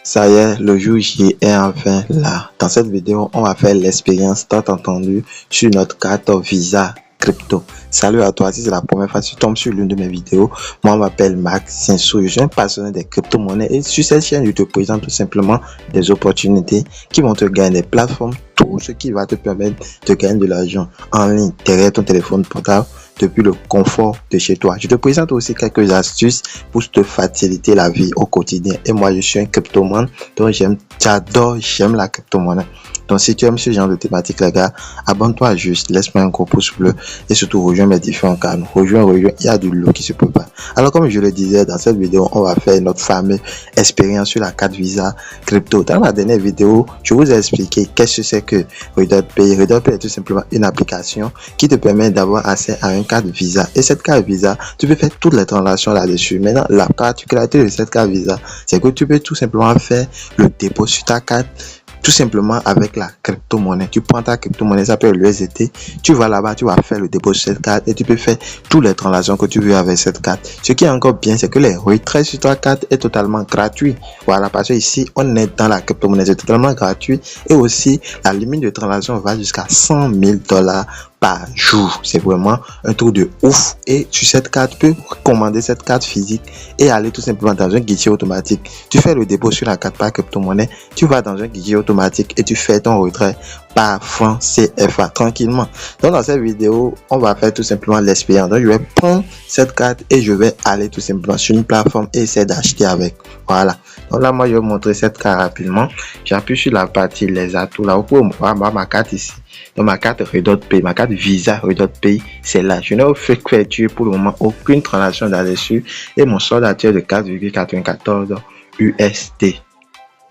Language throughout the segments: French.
Ça y est, le jour J est enfin là. Dans cette vidéo, on va faire l'expérience tant entendue sur notre carte Visa Crypto. Salut à toi, si c'est la première fois que tu tombes sur l'une de mes vidéos, moi je m'appelle Max Sinsou, je suis un passionné des crypto-monnaies et sur cette chaîne, je te présente tout simplement des opportunités qui vont te gagner des plateformes, tout ce qui va te permettre de gagner de l'argent en ligne derrière ton téléphone portable depuis le confort de chez toi. Je te présente aussi quelques astuces pour te faciliter la vie au quotidien. Et moi, je suis un cryptomane, donc j'aime la crypto-monnaie. Donc, si tu aimes ce genre de thématique, les gars, abonne-toi juste, laisse-moi un gros pouce bleu et surtout rejoins mes différents canaux. Rejoins, il y a du lot qui se prépare. Alors, comme je le disais, dans cette vidéo, on va faire notre fameuse expérience sur la carte Visa Crypto. Dans ma dernière vidéo, je vous ai expliqué qu'est-ce que c'est que RedotPay. RedotPay est tout simplement une application qui te permet d'avoir accès à une carte Visa. Et cette carte Visa, tu peux faire toutes les transactions là-dessus. Maintenant, la particularité de cette carte Visa, c'est que tu peux tout simplement faire le dépôt sur ta carte tout simplement avec la crypto-monnaie. Tu prends ta crypto-monnaie, ça peut être l'USDT, tu vas là-bas, tu vas faire le dépôt sur cette carte et tu peux faire toutes les transactions que tu veux avec cette carte. Ce qui est encore bien, c'est que les retraits sur ta carte est totalement gratuit. Voilà, parce que ici, on est dans la crypto-monnaie, c'est totalement gratuit et aussi la limite de transaction va jusqu'à $100,000 par jour. C'est vraiment un truc de ouf. Et sur cette carte, tu peux commander cette carte physique et aller tout simplement dans un guichet automatique. Tu fais le dépôt sur la carte par crypto-monnaie, tu vas dans un guichet automatique et tu fais ton retrait par franc CFA tranquillement. Donc dans cette vidéo, on va faire tout simplement l'expérience. Donc je vais prendre cette carte et je vais aller tout simplement sur une plateforme et essayer d'acheter avec. Voilà. Donc là, moi, je vais vous montrer cette carte rapidement. J'appuie sur la partie les atouts. Là, vous pouvez voir ma carte ici. Donc ma carte RedotPay, ma carte Visa RedotPay, c'est là. Je n'ai effectué pour le moment aucune transaction là-dessus et mon solde actuel de 4,94 USD.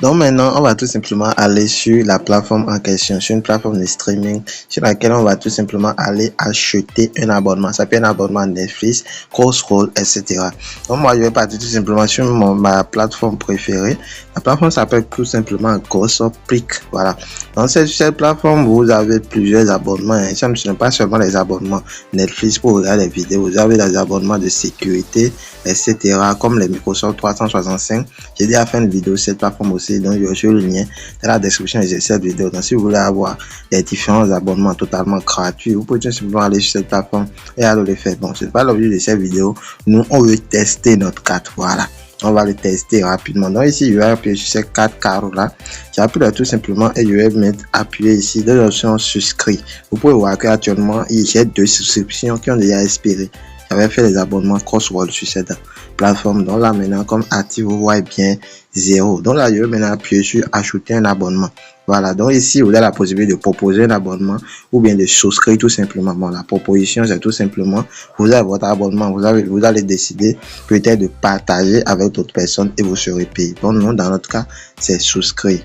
Donc maintenant, on va tout simplement aller sur la plateforme en question, sur une plateforme de streaming sur laquelle on va tout simplement aller acheter un abonnement. Ça peut être un abonnement Netflix, Crossroll, etc. Donc moi, je vais partir tout simplement sur ma plateforme préférée. La plateforme s'appelle tout simplement Grosoplic. Voilà. Donc sur cette plateforme, vous avez plusieurs abonnements. Ce ne sont pas seulement les abonnements Netflix pour regarder les vidéos. Vous avez les abonnements de sécurité, etc. Comme les Microsoft 365. J'ai déjà fait une vidéo sur cette plateforme aussi. Donc je vais sur le lien dans la description de cette vidéo. Donc si vous voulez avoir les différents abonnements totalement gratuits, vous pouvez tout simplement aller sur cette plateforme et aller le faire. Bon, c'est pas l'objet de cette vidéo. Nous on veut tester notre carte. Voilà, on va le tester rapidement. Donc ici je vais appuyer sur ces 4 carreaux là. J'appuie là tout simplement et je vais mettre appuyer ici dans l'option souscrit. Vous pouvez voir qu'actuellement il y a 2 souscriptions qui ont déjà expiré. J'avais fait les abonnements Crossroll sur cette plateforme. Donc là maintenant, comme actif, vous voyez bien 0. Donc là je vais maintenant appuyer sur ajouter un abonnement. Voilà, donc ici vous avez la possibilité de proposer un abonnement ou bien de souscrire tout simplement. Bon, la proposition c'est tout simplement vous avez votre abonnement, vous allez décider peut-être de partager avec d'autres personnes et vous serez payé. Donc nous dans notre cas c'est souscrire.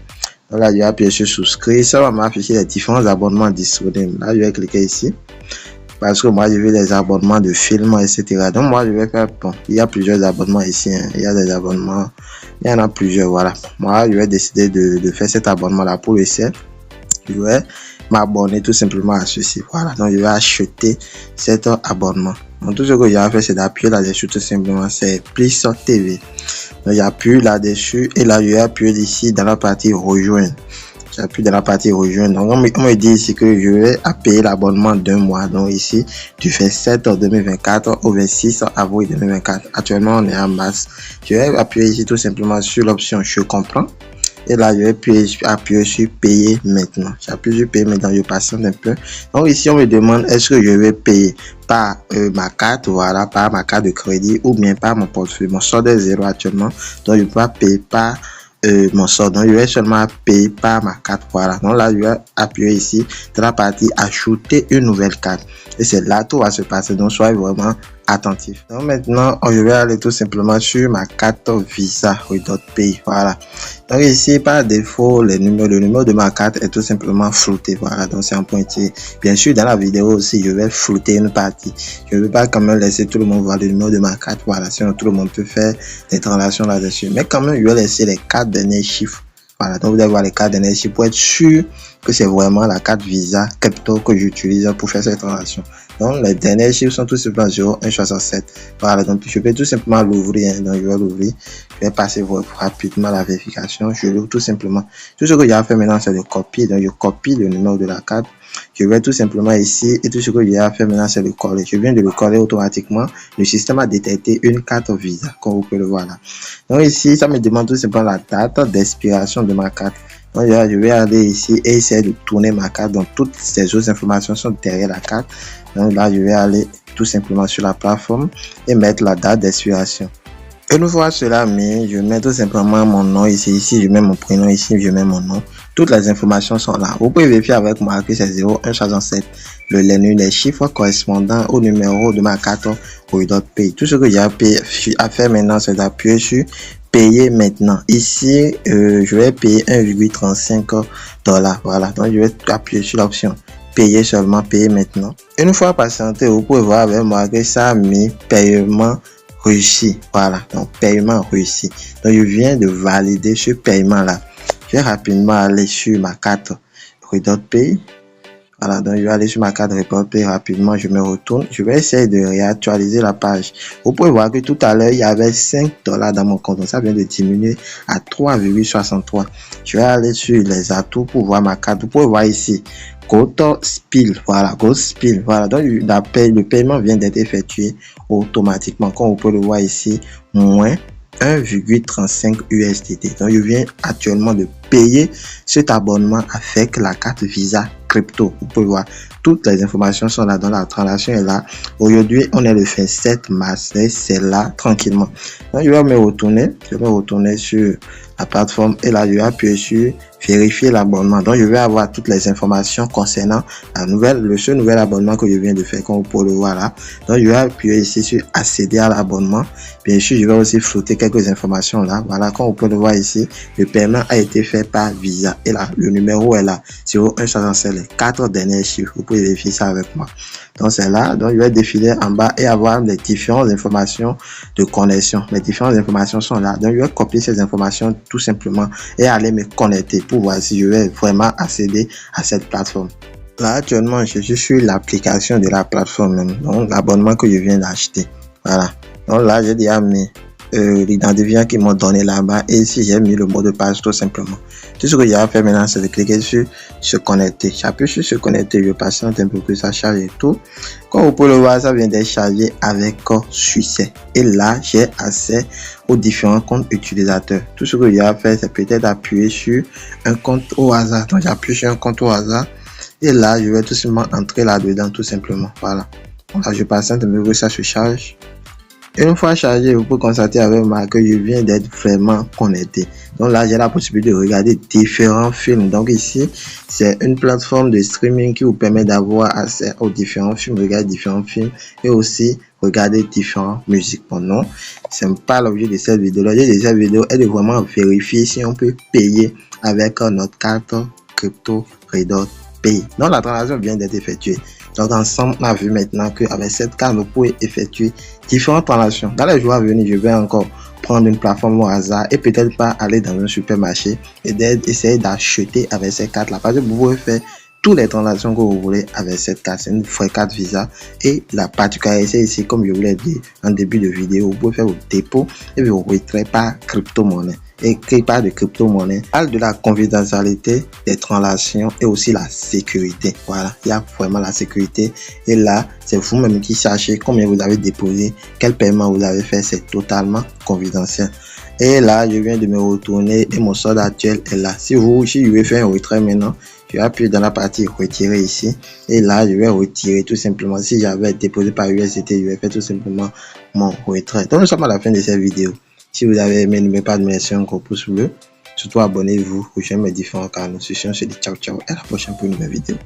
Donc là je vais appuyer sur souscrire, ça va m'afficher les différents abonnements disponibles. Là je vais cliquer ici. Parce que moi je veux les abonnements de films, etc. Donc moi je vais faire, bon, il y a plusieurs abonnements ici, hein. Il y a des abonnements, il y en a plusieurs, voilà. Moi je vais décider de faire cet abonnement là pour l'essai. Je vais m'abonner tout simplement à ceci, voilà. Donc je vais acheter cet abonnement. Donc tout ce que j'ai fait c'est d'appuyer là-dessus tout simplement, c'est Plus TV. Donc j'appuie là-dessus et là je vais appuyer ici dans la partie rejoindre. J'appuie dans la partie rejoindre. Donc on me dit ici que je vais payer l'abonnement d'un mois. Donc ici du 27 2024 au 26 avril 2024. Actuellement on est en mars. Je vais appuyer ici tout simplement sur l'option je comprends. Et là je vais appuyer sur payer maintenant. J'appuie sur payer maintenant, je patiente un peu. Donc ici on me demande est-ce que je vais payer par ma carte, voilà, par ma carte de crédit ou bien par mon portefeuille. Mon solde est 0 actuellement. Donc je ne peux pas payer par mon solde. Donc je vais seulement payer par ma carte. Voilà, donc là je vais appuyer ici dans la partie ajouter une nouvelle carte et c'est là tout va se passer. Donc soyez vraiment attentif. Donc maintenant je vais aller tout simplement sur ma carte Visa RedotPay. Voilà, donc ici par défaut le numéro de ma carte est tout simplement flouté. Voilà, donc c'est un pointier. Bien sûr dans la vidéo aussi je vais flouter une partie. Je ne veux pas quand même laisser tout le monde voir le numéro de ma carte. Voilà, sinon tout le monde peut faire des transactions là-dessus, mais quand même je vais laisser les 4 derniers chiffres. Voilà, donc vous allez voir les 4 derniers chiffres pour être sûr que c'est vraiment la carte Visa Crypto que j'utilise pour faire cette transaction. Donc les derniers chiffres sont tout simplement 0167. Voilà, donc je vais tout simplement l'ouvrir. Donc je vais l'ouvrir. Je vais passer rapidement la vérification. Je l'ouvre tout simplement. Tout ce que j'ai à faire maintenant, c'est de copier. Donc je copie le numéro de la carte. Je vais tout simplement ici et tout ce que j'ai à faire maintenant, c'est de coller. Je viens de le coller automatiquement. Le système a détecté une carte Visa, comme vous pouvez le voir là. Donc ici, ça me demande tout simplement la date d'expiration de ma carte. Donc je vais aller ici et essayer de tourner ma carte. Donc toutes ces autres informations sont derrière la carte. Donc là, je vais aller tout simplement sur la plateforme et mettre la date d'expiration. Une fois cela mis, je mets tout simplement mon nom ici, je mets mon prénom ici, je mets mon nom. Toutes les informations sont là. Vous pouvez vérifier avec moi que c'est 0167. Les chiffres correspondant au numéro de ma carte Pay. Tout ce que j'ai à faire maintenant, c'est d'appuyer sur payer maintenant. Ici, je vais payer 1,35 $. Voilà, donc je vais appuyer sur l'option payer seulement, payer maintenant. Une fois patienté, vous pouvez voir avec moi que ça a mis paiement réussi. Voilà, donc paiement réussi. Donc je viens de valider ce paiement là. Je vais rapidement aller sur ma carte Pay. Voilà, donc je vais aller sur ma carte Pay rapidement, je me retourne. Je vais essayer de réactualiser la page. Vous pouvez voir que tout à l'heure, il y avait 5 $ dans mon compte. Donc ça vient de diminuer à 3,63. Je vais aller sur les atouts pour voir ma carte. Vous pouvez voir ici. Spill, voilà, Spill, voilà, donc le paiement vient d'être effectué automatiquement, comme vous pouvez le voir ici, moins 1,35 USDT. Donc je viens actuellement de payer cet abonnement avec la carte Visa Crypto. Vous pouvez voir, toutes les informations sont là, dans la transaction est là. Aujourd'hui, on est le 27 mars, et c'est là tranquillement. Donc je vais me retourner sur la plateforme et là je vais appuyer sur vérifier l'abonnement. Donc je vais avoir toutes les informations concernant ce nouvel abonnement que je viens de faire, comme vous pouvez le voir là. Donc je vais appuyer ici sur accéder à l'abonnement. Bien sûr, je vais aussi flouter quelques informations là. Voilà, comme vous pouvez le voir ici, le paiement a été fait par Visa et là le numéro est là, 0167, les 4 derniers chiffres. Vous pouvez vérifier ça avec moi. Donc c'est là, donc je vais défiler en bas et avoir les différentes informations de connexion. Les différentes informations sont là. Donc je vais copier ces informations tout simplement et aller me connecter pour voir si je vais vraiment accéder à cette plateforme. Là actuellement, je suis sur l'application de la plateforme même. Donc l'abonnement que je viens d'acheter. Voilà. Donc là, j'ai déjà mis l'identifiant qu'ils m'ont donné là-bas et ici j'ai mis le mot de passe tout simplement. Tout ce que j'ai à faire maintenant, c'est de cliquer sur se connecter. J'appuie sur se connecter, je patiente un peu que ça charge et tout. Comme vous pouvez le voir, ça vient d'être chargé avec succès. Et là, j'ai accès aux différents comptes utilisateurs. Tout ce que j'ai à faire, c'est peut-être appuyer sur un compte au hasard. Donc j'appuie sur un compte au hasard et là, je vais tout simplement entrer là-dedans tout simplement. Voilà. Donc là, je patiente un peu que ça se charge. Une fois chargé, vous pouvez constater avec moi que je viens d'être vraiment connecté. Donc là, j'ai la possibilité de regarder différents films. Donc ici, c'est une plateforme de streaming qui vous permet d'avoir accès aux différents films, regarder différents films et aussi regarder différentes musiques. Bon, non, ce n'est pas l'objet de cette vidéo. L'objet de cette vidéo est de vraiment vérifier si on peut payer avec notre carte crypto Pay. Donc la transaction vient d'être effectuée. Donc ensemble, on a vu maintenant qu'avec cette carte, vous pouvez effectuer différentes transactions. Dans les jours à venir, je vais encore prendre une plateforme au hasard et peut-être pas aller dans un supermarché et d'essayer d'acheter avec cette carte-là. Parce que vous pouvez faire toutes les transactions que vous voulez avec cette carte. C'est une vraie carte Visa. Et la particularité ici, comme je vous l'ai dit en début de vidéo, vous pouvez faire vos dépôts et vos retraits par crypto-monnaie. Et pas de crypto-monnaie, parle de la confidentialité des transactions et aussi la sécurité. Voilà, il y a vraiment la sécurité. Et là, c'est vous-même qui sachez combien vous avez déposé, quel paiement vous avez fait, c'est totalement confidentiel. Et là, je viens de me retourner et mon solde actuel est là. Si je vais faire un retrait maintenant, je vais appuyer dans la partie retirer ici. Et là, je vais retirer tout simplement. Si j'avais déposé par USDT, je vais faire tout simplement mon retrait. Donc, nous sommes à la fin de cette vidéo. Si vous avez aimé, n'oubliez pas de me laisser un gros pouce bleu. Surtout, abonnez-vous, rejoignez mes différents canaux. Je vous dis ciao, ciao et à la prochaine pour une nouvelle vidéo.